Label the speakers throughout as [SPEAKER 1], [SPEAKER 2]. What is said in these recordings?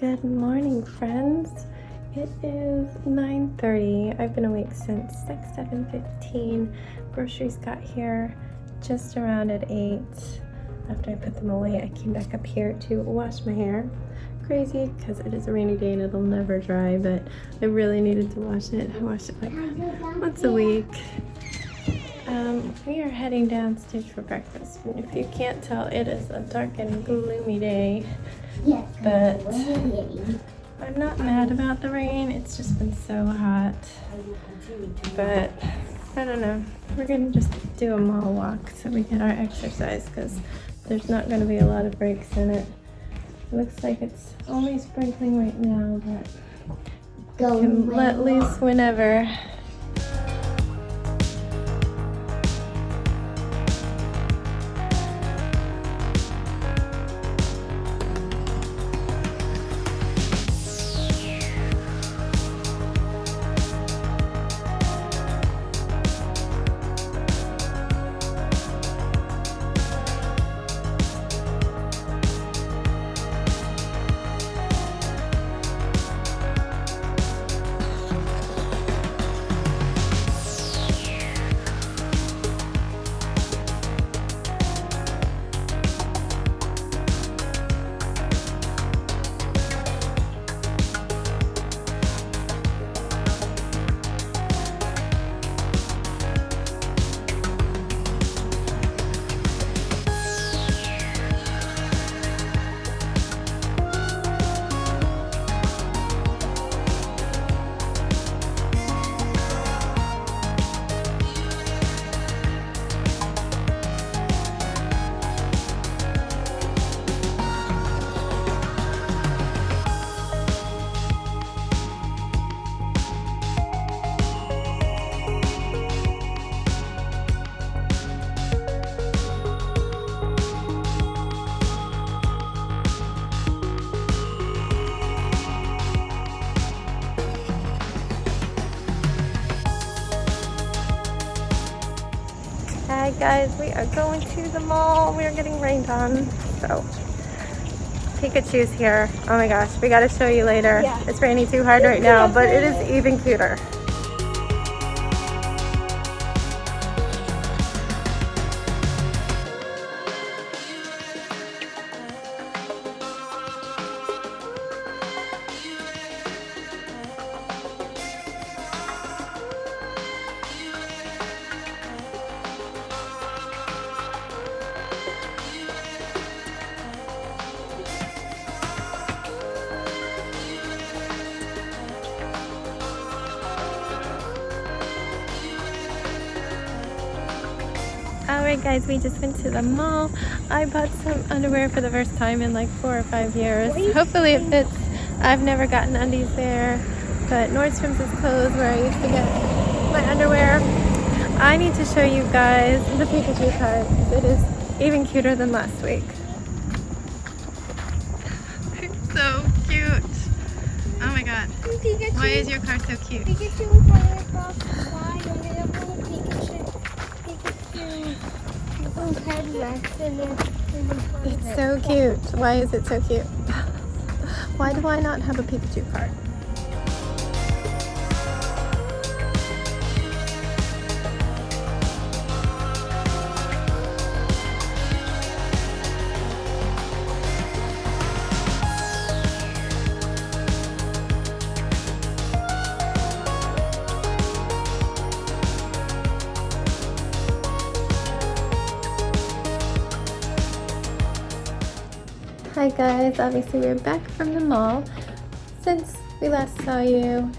[SPEAKER 1] Good morning, friends. It is 9:30. I've been awake since 7:15. Groceries got here just around at 8. After I put them away, I came back up here to wash my hair. Crazy because it is a rainy day and it'll never dry, but I really needed to wash it. I wash it like once a week. We are heading downstairs for breakfast. And if you can't tell, it is a dark and gloomy day. But I'm not mad about the rain. It's just been so hot. But I don't know. We're gonna just do a mall walk so we get our exercise because there's not gonna be a lot of breaks in it. It looks like it's only sprinkling right now, but we can let loose whenever. Hi guys, we are going to the mall. We are getting rained on, so Pikachu's here. Oh my gosh, we gotta show you later. Yeah. It's raining too hard right now, but it is even cuter. Alright guys, we just went to the mall. I bought some underwear for the first time in like 4 or 5 years. Hopefully it fits. I've never gotten undies there, but Nordstrom's is closed where I used to get my underwear. I need to show you guys the Pikachu card because it is even cuter than last week. It's so cute. Oh my god. Pikachu. Why is your car so cute?
[SPEAKER 2] Pikachu was one of my thoughts. Why don't they have little Pikachu?
[SPEAKER 1] It's so cute. Why is it so cute? Why do I not have a Pikachu card? Hi guys, obviously we're back from the mall. Since we last saw you,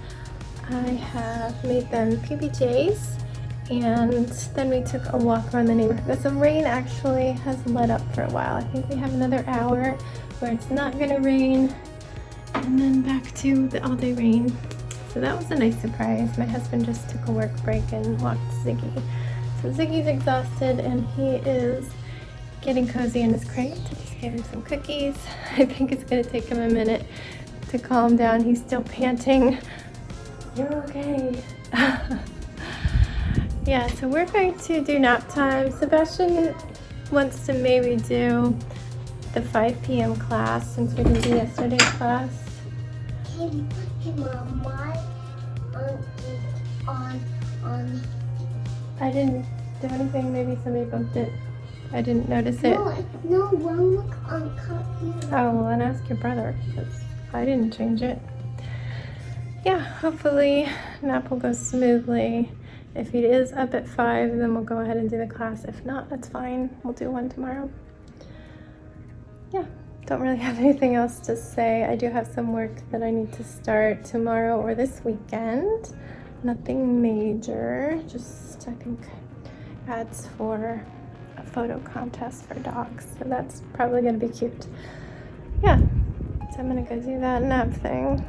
[SPEAKER 1] I have made them PBJs and then we took a walk around the neighborhood. The rain actually has let up for a while. I think we have another hour where it's not gonna rain and then back to the all-day rain. So that was a nice surprise. My husband just took a work break and walked Ziggy. So Ziggy's exhausted and he is getting cozy in his crate. I just gave him some cookies. I think it's gonna take him a minute to calm down. He's still panting. You're okay. Yeah, so we're going to do nap time. Sebastian wants to maybe do the 5 p.m. class since we didn't do yesterday's class.
[SPEAKER 2] Hey, Mom, my on.
[SPEAKER 1] I didn't do anything. Maybe somebody bumped it. I didn't notice it.
[SPEAKER 2] No, one look on computer.
[SPEAKER 1] Oh, well, then ask your brother, because I didn't change it. Yeah, hopefully nap will go smoothly. If he is up at 5, then we'll go ahead and do the class. If not, that's fine. We'll do one tomorrow. Yeah, don't really have anything else to say. I do have some work that I need to start tomorrow or this weekend. Nothing major, just I think ads for a photo contest for dogs. So that's probably gonna be cute. Yeah, so I'm gonna go do that nap thing.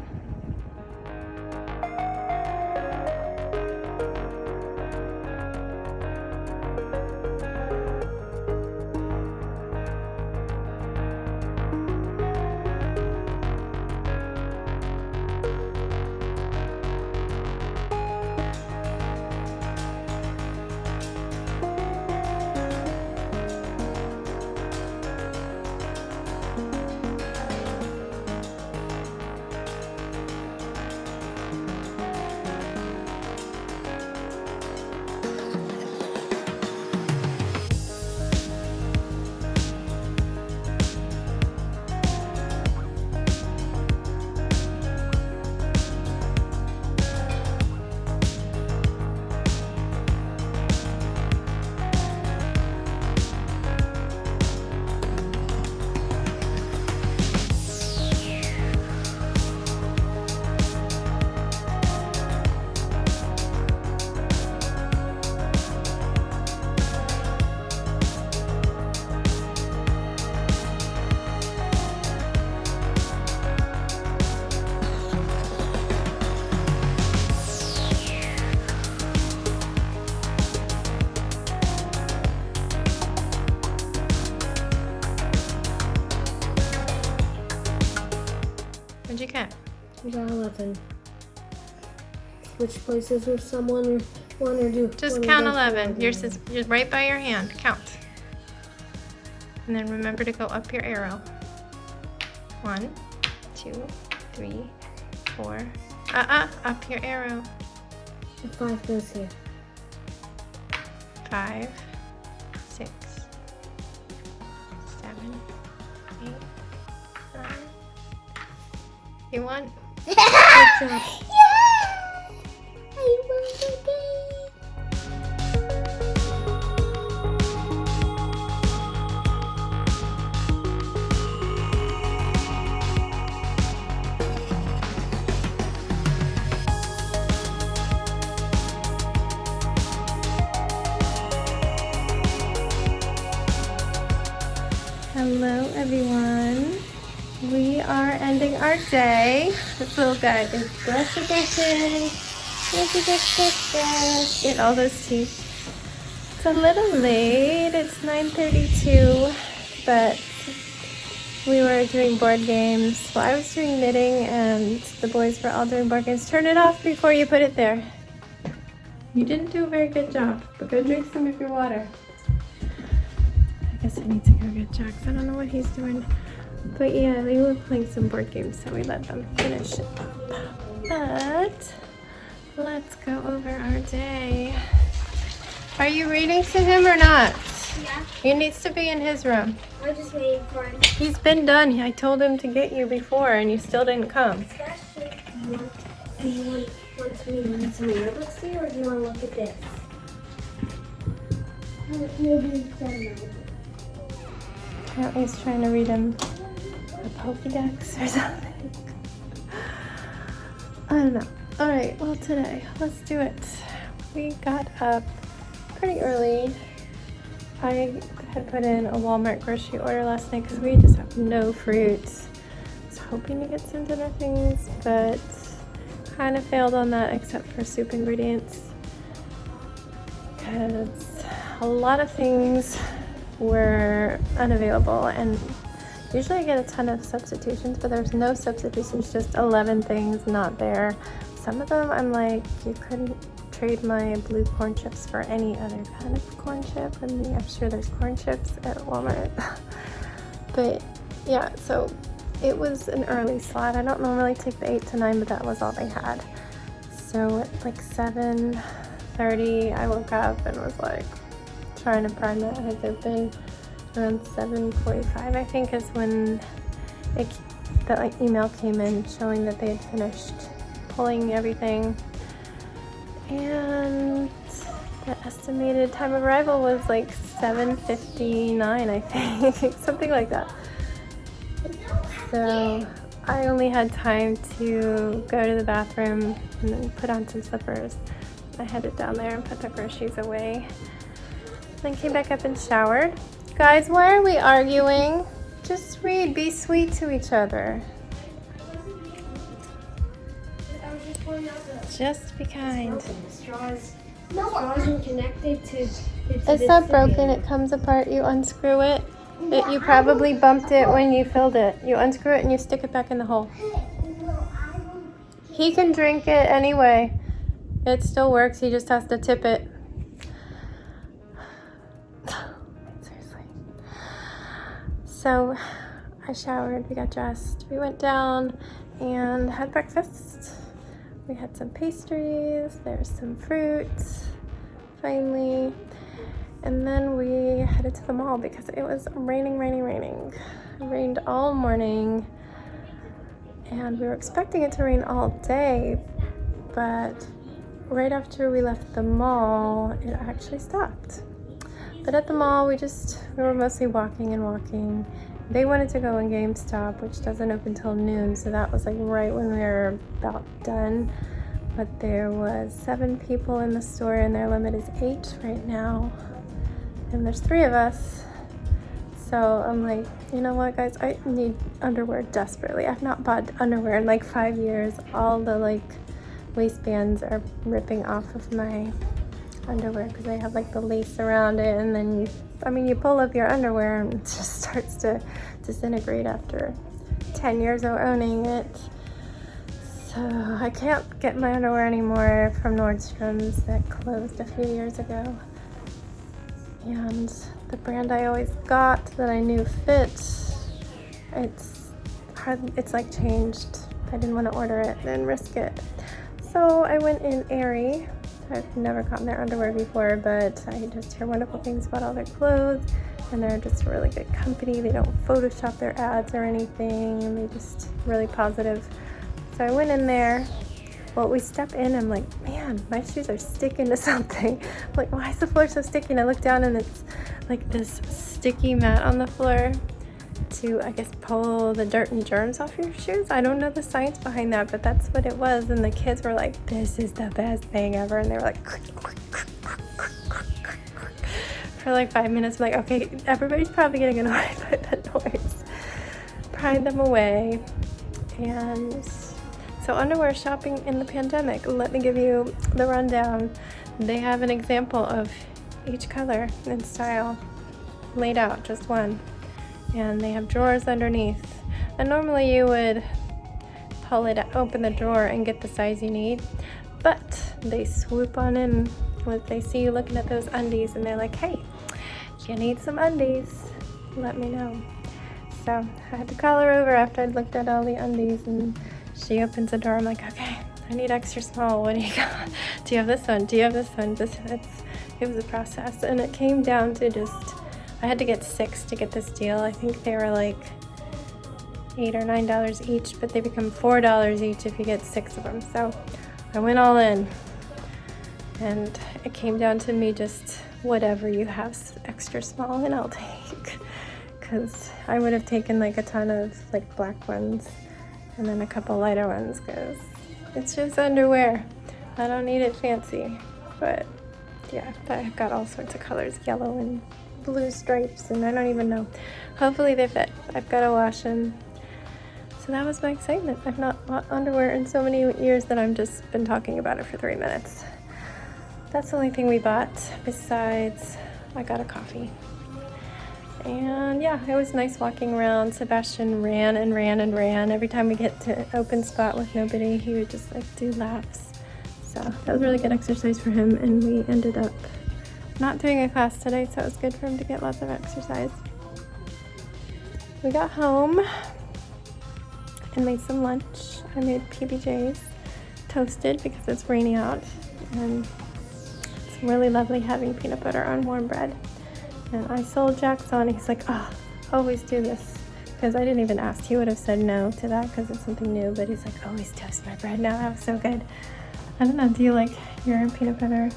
[SPEAKER 1] What'd you count?
[SPEAKER 3] We got 11. Switch places with someone or one or do.
[SPEAKER 1] Just count 11. Yours is you're right by your hand. Count. And then remember to go up your arrow. 1, 2, 3, 4. Up your arrow.
[SPEAKER 3] The 5 goes here.
[SPEAKER 1] 5, 6, 7, 8, 9. You won.
[SPEAKER 3] Good job.
[SPEAKER 2] Yeah! I won the game.
[SPEAKER 1] Hello, everyone. We are ending our day. This little guy is brushing. Get all those teeth. It's a little late. It's 9:32, but we were doing board games. Well, I was doing knitting, and the boys were all doing board games. Turn it off before you put it there. You didn't do a very good job, but go drink some of your water. I guess I need to go get Jax. I don't know what he's doing. But yeah, they were playing some board games, so we let them finish it up. But let's go over our day. Are you reading to him or not?
[SPEAKER 2] Yeah,
[SPEAKER 1] He needs to be in his room.
[SPEAKER 2] I'm just waiting for him.
[SPEAKER 1] He's been done. I told him to get you before, and you still didn't come.
[SPEAKER 3] Do you want me to read some yearbooks to you, or do you want to look at this?
[SPEAKER 2] Maybe
[SPEAKER 1] Apparently he's trying to read him a Pokédex or something. I don't know. Alright, well today, let's do it. We got up pretty early. I had put in a Walmart grocery order last night because we just have no fruit. I was hoping to get some dinner things, but kind of failed on that except for soup ingredients. Because a lot of things were unavailable, and usually I get a ton of substitutions, but there's no substitutions, just 11 things not there. Some of them I'm like, you couldn't trade my blue corn chips for any other kind of corn chip. I mean, I'm sure there's corn chips at Walmart. But yeah, so it was an early slot. I don't normally take the 8 to 9, but that was all they had. So at like 7:30, I woke up and was like trying to pry my eyes open. Around 7:45, I think, is when the like email came in showing that they had finished pulling everything. And the estimated time of arrival was like 7:59, I think, something like that. So I only had time to go to the bathroom and then put on some slippers. I headed down there and put the groceries away. Then came back up and showered. Guys, why are we arguing? Just read, be sweet to each other. Just be kind.
[SPEAKER 3] Straws are connected to
[SPEAKER 1] It's not broken, it comes apart, you unscrew it. You probably bumped it when you filled it. You unscrew it and you stick it back in the hole. He can drink it anyway. It still works, he just has to tip it. Seriously. So I showered, we got dressed, we went down and had breakfast. We had some pastries, there's some fruit, finally. And then we headed to the mall because it was raining. It rained all morning. And we were expecting it to rain all day, but right after we left the mall, it actually stopped. But at the mall, we were mostly walking. They wanted to go in GameStop, which doesn't open till noon, so that was like right when we were about done. But there was 7 people in the store and their limit is 8 right now. And there's 3 of us. So I'm like, you know what, guys, I need underwear desperately. I've not bought underwear in like 5 years. All the like waistbands are ripping off of my underwear because they have like the lace around it, and then you pull up your underwear and it just starts to disintegrate after 10 years of owning it. So I can't get my underwear anymore from Nordstrom's that closed a few years ago. And the brand I always got that I knew fit, it's like changed. I didn't want to order it and risk it. So I went in Aerie. I've never gotten their underwear before, but I just hear wonderful things about all their clothes, and they're just a really good company. They don't Photoshop their ads or anything, and they're just really positive. So I went in there. Well, we step in, I'm like, man, my shoes are sticking to something. I'm like, why is the floor so sticky? And I look down and it's like this sticky mat on the floor to, I guess, pull the dirt and germs off your shoes. I don't know the science behind that, but that's what it was. And the kids were like, this is the best thing ever. And they were like, for like 5 minutes. I'm like, okay, everybody's probably getting annoyed by that noise. Pried them away. And so underwear shopping in the pandemic, let me give you the rundown. They have an example of each color and style laid out, just one. And they have drawers underneath. And normally you would pull it, open the drawer and get the size you need. But they swoop on in when they see you looking at those undies and they're like, hey, you need some undies, let me know. So I had to call her over after I'd looked at all the undies, and she opens the door. I'm like, okay, I need extra small. What do you got? Do you have this one? Do you have this one? It was a process, and it came down to just, I had to get 6 to get this deal. I think they were like $8 or $9 each, but they become $4 each if you get 6 of them. So I went all in, and it came down to me just whatever you have extra small and I'll take, because I would have taken like a ton of like black ones and then a couple lighter ones because it's just underwear. I don't need it fancy, but yeah, I've got all sorts of colors, yellow and blue stripes, and I don't even know. Hopefully they fit. I've got to wash them. So that was my excitement. I've not bought underwear in so many years that I've just been talking about it for 3 minutes. That's the only thing we bought. Besides, I got a coffee. And yeah, it was nice walking around. Sebastian ran. Every time we get to an open spot with nobody, he would just like do laps. So that was really good exercise for him, and we ended up not doing a class today, so it was good for him to get lots of exercise. We got home, and made some lunch. I made PBJs, toasted because it's rainy out, and it's really lovely having peanut butter on warm bread. And I sold Jax on. He's like, oh, always do this. Because I didn't even ask. He would have said no to that because it's something new. But he's like, always toast my bread now. That was so good. I don't know. Do you like your peanut butter,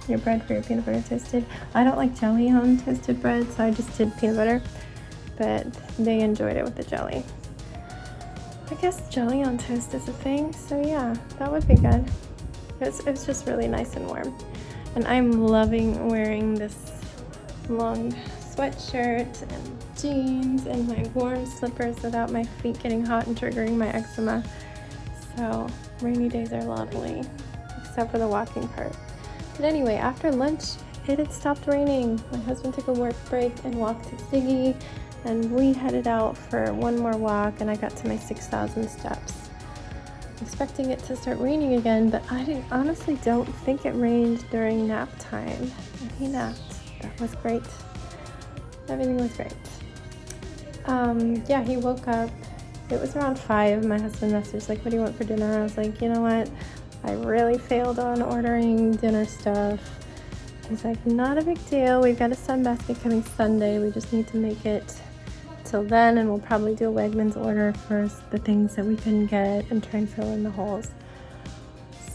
[SPEAKER 1] your bread for your peanut butter toasted? I don't like jelly on toasted bread, so I just did peanut butter. But they enjoyed it with the jelly. I guess jelly on toast is a thing. So yeah, that would be good. It was just really nice and warm. And I'm loving wearing this long sweatshirt and jeans and my warm slippers without my feet getting hot and triggering my eczema. So rainy days are lovely, except for the walking part. But anyway, after lunch, it had stopped raining. My husband took a work break and walked to Ziggy, and we headed out for one more walk, and I got to my 6,000 steps. Expecting it to start raining again, but I honestly don't think it rained during nap time. And he napped. That was great. Everything was great. Yeah, he woke up. It was around 5. My husband messaged like, what do you want for dinner? I was like, you know what? I really failed on ordering dinner stuff. He's like, not a big deal. We've got a sunbasket coming Sunday. We just need to make it till then, and we'll probably do a Wegmans order for the things that we couldn't get and try and fill in the holes.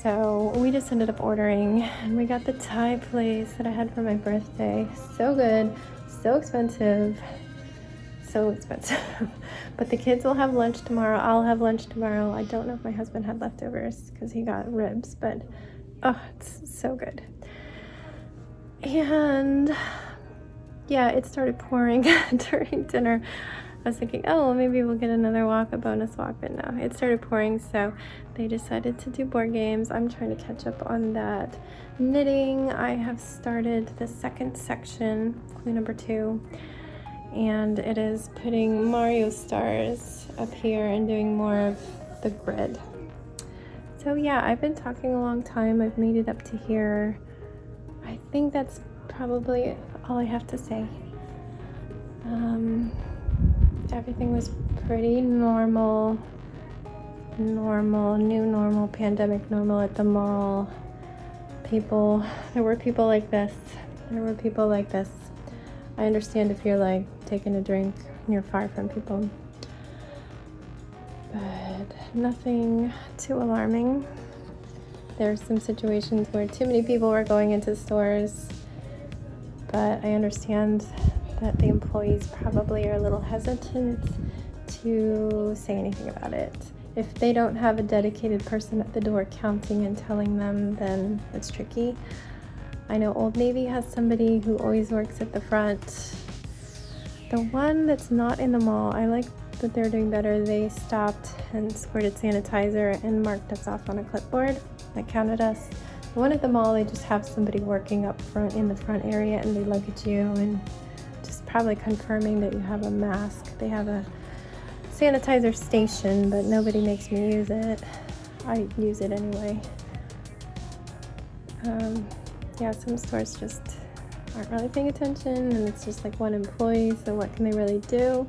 [SPEAKER 1] So we just ended up ordering, and we got the Thai place that I had for my birthday. So good, so expensive. But the kids will have lunch tomorrow. I'll have lunch tomorrow. I don't know if my husband had leftovers because he got ribs, but oh, it's so good. And yeah, it started pouring during dinner. I was thinking, oh, well, maybe we'll get another walk, a bonus walk, but no, it started pouring, so they decided to do board games. I'm trying to catch up on that knitting. I have started the second section, clue number 2, and it is putting Mario stars up here and doing more of the grid. So yeah, I've been talking a long time. I've made it up to here. I think that's probably all I have to say. Everything was pretty normal, new normal, pandemic normal at the mall. There were people like this. I understand if you're like taking a drink and you're far from people, but nothing too alarming. There's some situations where too many people were going into stores, but I understand that the employees probably are a little hesitant to say anything about it. If they don't have a dedicated person at the door counting and telling them, then it's tricky. I know Old Navy has somebody who always works at the front. The one that's not in the mall, I like that they're doing better. They stopped and squirted sanitizer and marked us off on a clipboard that counted us. The one at the mall, they just have somebody working up front in the front area, and they look at you and just probably confirming that you have a mask. They have a sanitizer station, but nobody makes me use it. I use it anyway. Yeah, some stores just aren't really paying attention, and it's just like one employee, so what can they really do?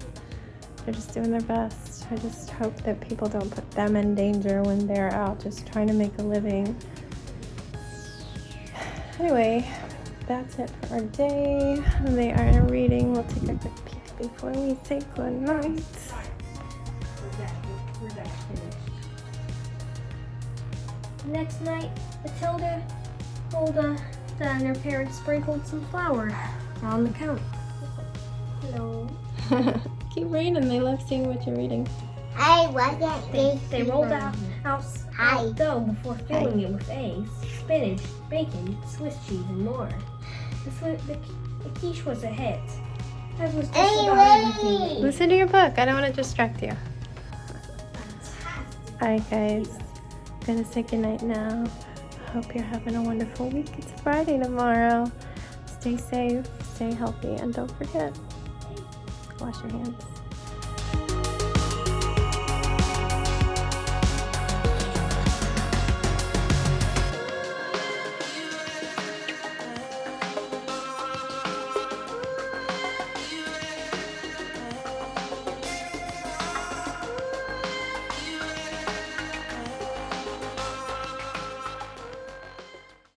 [SPEAKER 1] They're just doing their best. I just hope that people don't put them in danger when they're out just trying to make a living. Anyway, that's it for our day. They are reading. We'll take a quick peek before we say good night.
[SPEAKER 3] Next night, Matilda, Hulda, and her parents sprinkled some flour on the couch.
[SPEAKER 2] No.
[SPEAKER 1] Keep reading. They love seeing what you're reading.
[SPEAKER 2] I wasn't
[SPEAKER 3] They rolled out dough before filling it with eggs, spinach, bacon, Swiss cheese, and more. The quiche was a hit. As was just about everything.
[SPEAKER 1] Listen to your book. I don't want to distract you. Alright guys, I'm gonna say goodnight now. Hope you're having a wonderful week. It's Friday tomorrow. Stay safe, stay healthy, and don't forget, wash your hands.